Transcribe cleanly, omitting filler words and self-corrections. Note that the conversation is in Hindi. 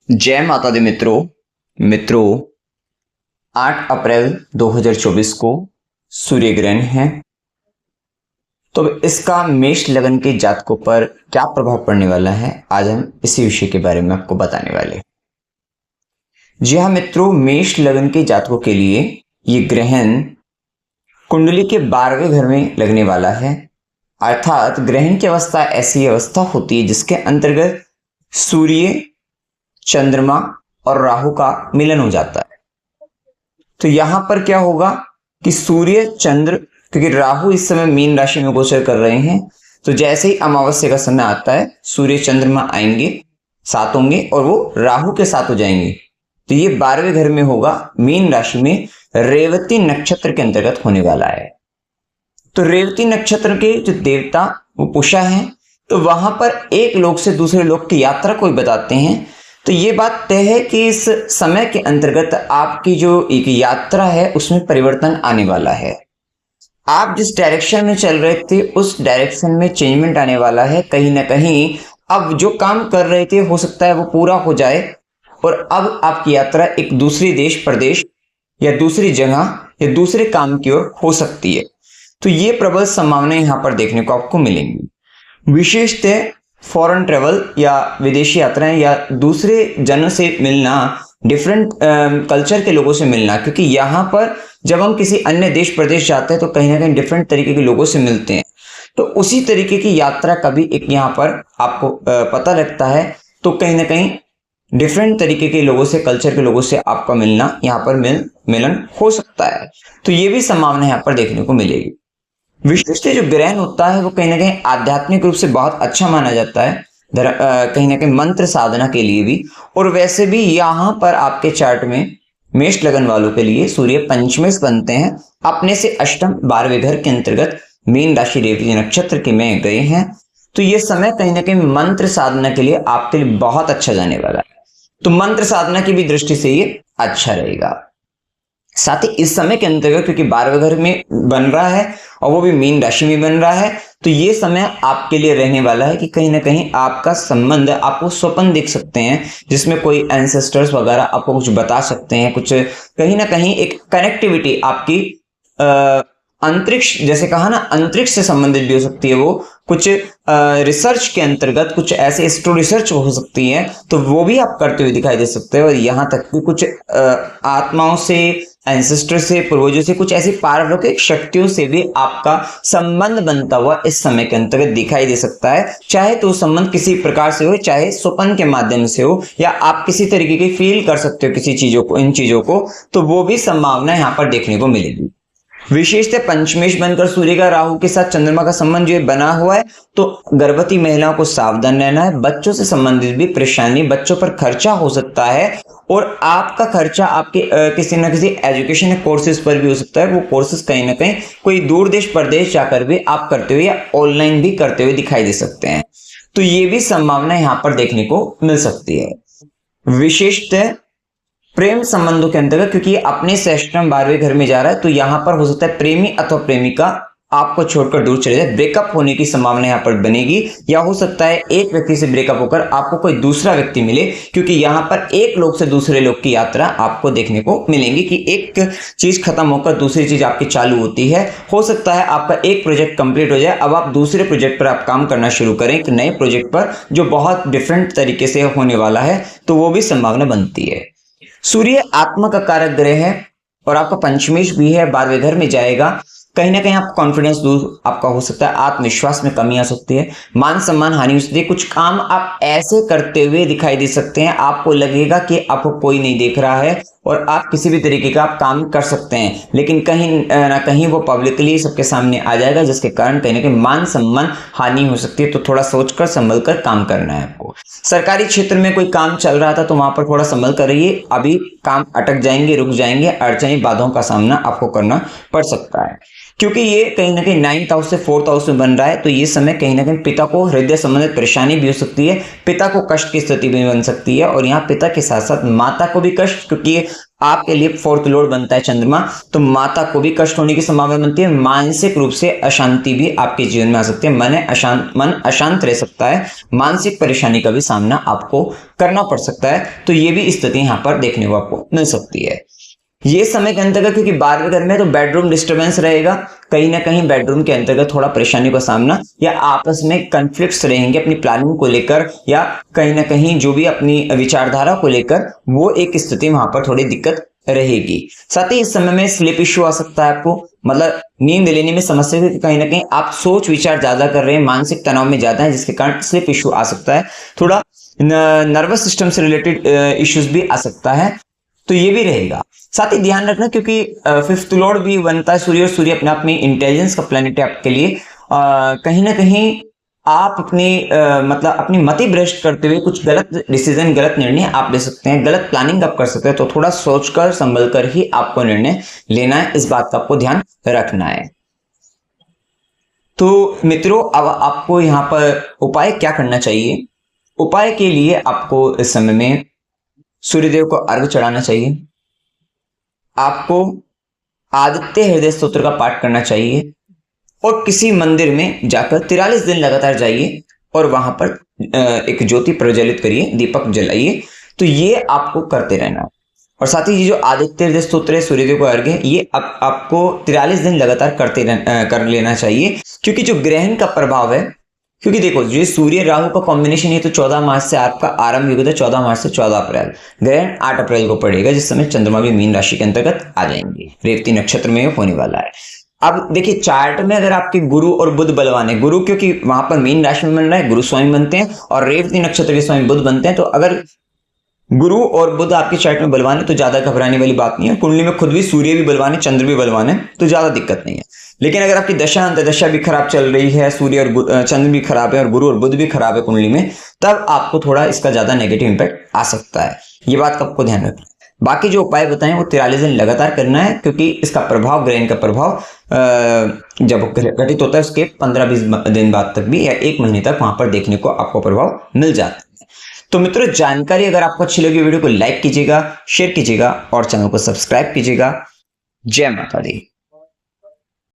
जय माता दी मित्रों 8 अप्रैल 2024 को सूर्य ग्रहण है। तो इसका मेष लगन के जातकों पर क्या प्रभाव पड़ने वाला है, आज हम इसी विषय के बारे में आपको बताने वाले। जी हाँ मित्रों, मेष लगन के जातकों के लिए ये ग्रहण कुंडली के 12वें घर में लगने वाला है। अर्थात ग्रहण की अवस्था ऐसी अवस्था होती है जिसके अंतर्गत सूर्य, चंद्रमा और राहु का मिलन हो जाता है। तो यहां पर क्या होगा कि सूर्य चंद्र, क्योंकि राहु इस समय मीन राशि में गोचर कर रहे हैं, तो जैसे ही अमावस्या का समय आता है सूर्य चंद्रमा आएंगे, साथ होंगे और वो राहु के साथ हो जाएंगे। तो ये 12वें घर में होगा, मीन राशि में रेवती नक्षत्र के अंतर्गत होने वाला है। तो रेवती नक्षत्र के जो देवता वो पुषा हैं, तो वहां पर एक लोक से दूसरे लोक की यात्रा को बताते हैं। तो ये बात तय है कि इस समय के अंतर्गत आपकी जो एक यात्रा है उसमें परिवर्तन आने वाला है। आप जिस डायरेक्शन में चल रहे थे उस डायरेक्शन में चेंजमेंट आने वाला है। कहीं ना कहीं अब जो काम कर रहे थे हो सकता है वो पूरा हो जाए और अब आपकी यात्रा एक दूसरे देश प्रदेश या दूसरी जगह या दूसरे काम की ओर हो सकती है। तो ये प्रबल संभावनाएं यहाँ पर देखने को आपको मिलेंगी। विशेषतः फॉरेन ट्रेवल या विदेशी यात्राएं या दूसरे जनों से मिलना, डिफरेंट कल्चर के लोगों से मिलना, क्योंकि यहाँ पर जब हम किसी अन्य देश प्रदेश जाते हैं तो कहीं ना कहीं डिफरेंट तरीके के लोगों से मिलते हैं। तो उसी तरीके की यात्रा का भी एक यहाँ पर आपको पता लगता है। तो कहीं ना कहीं डिफरेंट तरीके के लोगों से, कल्चर के लोगों से आपका मिलना यहाँ पर मिलन हो सकता है। तो ये भी संभावना यहाँ पर देखने को मिलेगी। विशेषतः जो ग्रहण होता है वो कहीं ना कहीं आध्यात्मिक रूप से बहुत अच्छा माना जाता है, कहीं ना कहीं मंत्र साधना के लिए भी। और वैसे भी यहाँ पर आपके चार्ट में मेष लगन वालों के लिए सूर्य पंचमेश बनते हैं, अपने से अष्टम 12वें घर के अंतर्गत मीन राशि रेवती नक्षत्र के में गए हैं। तो ये समय कहीं ना कहीं मंत्र साधना के लिए आपके लिए बहुत अच्छा जाने वाला है। तो मंत्र साधना की भी दृष्टि से ये अच्छा रहेगा। साथ ही इस समय के अंतर्गत क्योंकि 12वें घर में बन रहा है और वो भी मीन राशि में बन रहा है, तो ये समय आपके लिए रहने वाला है कि कहीं ना कहीं आपका संबंध, आपको स्वप्न देख सकते हैं जिसमें कोई एंसेस्टर्स वगैरह आपको कुछ बता सकते हैं। कुछ कहीं ना कहीं एक कनेक्टिविटी आपकी अंतरिक्ष, जैसे कहा ना, अंतरिक्ष से संबंधित भी हो सकती है। वो कुछ रिसर्च के अंतर्गत कुछ ऐसे एस्ट्रो रिसर्च हो सकती है, तो वो भी आप करते हुए दिखाई दे सकते हैं। और यहाँ तक कि कुछ आत्माओं से, एंसेस्टर से, पूर्वजों से, कुछ ऐसी पारलौकिक शक्तियों से भी आपका संबंध बनता हुआ इस समय के अंतर्गत दिखाई दे सकता है। चाहे तो संबंध किसी प्रकार से हो, चाहे स्वप्न के माध्यम से हो, या आप किसी तरीके की फील कर सकते हो किसी चीजों को, इन चीजों को, तो वो भी संभावना यहाँ पर देखने को मिलेगी। विशेषतः पंचमेश बनकर सूर्य का राहु के साथ चंद्रमा का संबंध जो बना हुआ है, तो गर्भवती महिलाओं को सावधान रहना है। बच्चों से संबंधित भी परेशानी, बच्चों पर खर्चा हो सकता है और आपका खर्चा आपके किसी न किसी एजुकेशन कोर्सेज पर भी हो सकता है। वो कोर्सेज कहीं ना कहीं कोई दूर देश प्रदेश जाकर भी आप करते हुए या ऑनलाइन भी करते हुए दिखाई दे सकते हैं। तो ये भी संभावना यहाँ पर देखने को मिल सकती है। विशेषतः प्रेम संबंधों के अंतर्गत, क्योंकि अपने से अष्टम 12वें घर में जा रहा है, तो यहां पर हो सकता है प्रेमी अथवा प्रेमिका आपको छोड़कर दूर चले जाए। ब्रेकअप होने की संभावना यहाँ पर बनेगी, या हो सकता है एक व्यक्ति से ब्रेकअप होकर आपको कोई दूसरा व्यक्ति मिले, क्योंकि यहाँ पर एक लोग से दूसरे लोग की यात्रा आपको देखने को मिलेंगी कि एक चीज खत्म होकर दूसरी चीज आपकी चालू होती है। हो सकता है आपका एक प्रोजेक्ट कंप्लीट हो जाए, अब आप दूसरे प्रोजेक्ट पर आप काम करना शुरू करें, एक नए प्रोजेक्ट पर जो बहुत डिफरेंट तरीके से होने वाला है, तो वो भी संभावना बनती है। सूर्य आत्मा का कारक ग्रह है और आपका पंचमेश भी है, 12वें घर में जाएगा। कहीं ना कहीं आपका कॉन्फिडेंस दूर आपका हो सकता है, आत्मविश्वास में कमी आ सकती है, मान सम्मान हानि हो सकती है। कुछ काम आप ऐसे करते हुए दिखाई दे सकते हैं, आपको लगेगा कि आपको कोई नहीं देख रहा है और आप किसी भी तरीके का आप काम कर सकते हैं, लेकिन कहीं ना कहीं वो पब्लिकली सबके सामने आ जाएगा, जिसके कारण कहीं ना कहीं मान सम्मान हानि हो सकती है। तो थोड़ा सोचकर संभल कर काम करना है आपको। सरकारी क्षेत्र में कोई काम चल रहा था तो वहां पर थोड़ा संभल कर रहिए, अभी काम अटक जाएंगे, रुक जाएंगे, अड़चने बाधाओं का सामना आपको करना पड़ सकता है। क्योंकि ये कहीं ना कहीं 9th हाउस से 4th हाउस में बन रहा है, तो ये समय कहीं ना कहीं पिता को हृदय संबंधित परेशानी भी हो सकती है, पिता को कष्ट की स्थिति भी बन सकती है। और यहाँ पिता के साथ साथ माता को भी कष्ट, क्योंकि आपके लिए फोर्थ लॉर्ड बनता है चंद्रमा, तो माता को भी कष्ट होने की संभावना बनती है। मानसिक रूप से अशांति भी आपके जीवन में आ सकती है। मन अशांत रह सकता है, मानसिक परेशानी का भी सामना आपको करना पड़ सकता है। तो ये भी स्थिति यहाँ पर देखने को आपको मिल सकती है। ये समय के अंतर्गत क्योंकि 12वें घर में तो बेडरूम डिस्टर्बेंस रहेगा, कहीं ना कहीं बेडरूम के अंतर्गत थोड़ा परेशानी का सामना या आपस में कॉन्फ्लिक्ट्स रहेंगे अपनी प्लानिंग को लेकर, या कहीं ना कहीं जो भी अपनी विचारधारा को लेकर, वो एक स्थिति वहां पर थोड़ी दिक्कत रहेगी। साथ ही इस समय में स्लीप इश्यू आ सकता है आपको, मतलब नींद लेने में समस्या है, कहीं ना कहीं आप सोच विचार ज्यादा कर रहे हैं, मानसिक तनाव में ज्यादा है, जिसके कारण स्लीप इश्यू आ सकता है। थोड़ा नर्वस सिस्टम से रिलेटेड इश्यूज भी आ सकता है, तो ये भी रहेगा। साथ ही ध्यान रखना क्योंकि फिफ्थ लॉर्ड भी बनता है सूर्य, और सूर्य अपने आप में इंटेलिजेंस का प्लैनेट है आपके लिए। कहीं ना कहीं आप मतलब अपनी मति भ्रष्ट करते हुए कुछ गलत डिसीजन, गलत निर्णय आप ले सकते हैं, गलत प्लानिंग आप कर सकते हैं। तो थोड़ा सोचकर संभल कर ही आपको निर्णय लेना है, इस बात का आपको ध्यान रखना है। तो मित्रों, अब आपको यहाँ पर उपाय क्या करना चाहिए? उपाय के लिए आपको इस समय में सूर्यदेव को अर्घ्य चढ़ाना चाहिए, आपको आदित्य हृदय स्तोत्र का पाठ करना चाहिए, और किसी मंदिर में जाकर 43 दिन लगातार जाइए और वहां पर एक ज्योति प्रज्वलित करिए, दीपक जलाइए। तो ये आपको करते रहना है। और साथ ही ये जो आदित्य हृदय स्तोत्र है, सूर्यदेव को अर्घ्य, ये आपको 43 दिन लगातार कर लेना चाहिए, क्योंकि जो ग्रहण का प्रभाव है, क्योंकि देखो ये सूर्य राहु का कॉम्बिनेशन है, तो 14 मार्च से आपका आरंभ युग है, 14 मार्च से 14 अप्रैल, ग्रहण 8 अप्रैल को पड़ेगा, जिस समय चंद्रमा भी मीन राशि के अंतर्गत आ जाएंगे, रेवती नक्षत्र में होने वाला है। अब देखिए चार्ट में अगर आपके गुरु और बुध बलवान है, गुरु क्योंकि वहां पर मीन राशि में बन रहा है, गुरु स्वयं बनते हैं, और रेवती नक्षत्र के स्वयं बुध बनते हैं। तो अगर गुरु और बुध आपके चार्ट में बलवान है तो ज्यादा घबराने वाली बात नहीं है। कुंडली में खुद भी सूर्य भी बलवान है, चंद्र भी बलवान है, तो ज्यादा दिक्कत नहीं है। लेकिन अगर आपकी दशा अंतर्दशा भी खराब चल रही है, सूर्य और चंद्र भी खराब है और गुरु और बुध भी खराब है कुंडली में, तब आपको थोड़ा इसका ज्यादा नेगेटिव इंपैक्ट आ सकता है। ये बात का आपको ध्यान रखना है। बाकी जो उपाय बताएं वो 43 दिन लगातार करना है, क्योंकि इसका प्रभाव, ग्रहण का प्रभाव जब घटित होता है उसके 15-20 दिन बाद तक भी, या 1 महीने तक वहां पर देखने को आपको प्रभाव मिल जाता है। तो मित्रों, जानकारी अगर आपको अच्छी लगी, वीडियो को लाइक कीजिएगा, शेयर कीजिएगा और चैनल को सब्सक्राइब कीजिएगा। जय माता दी।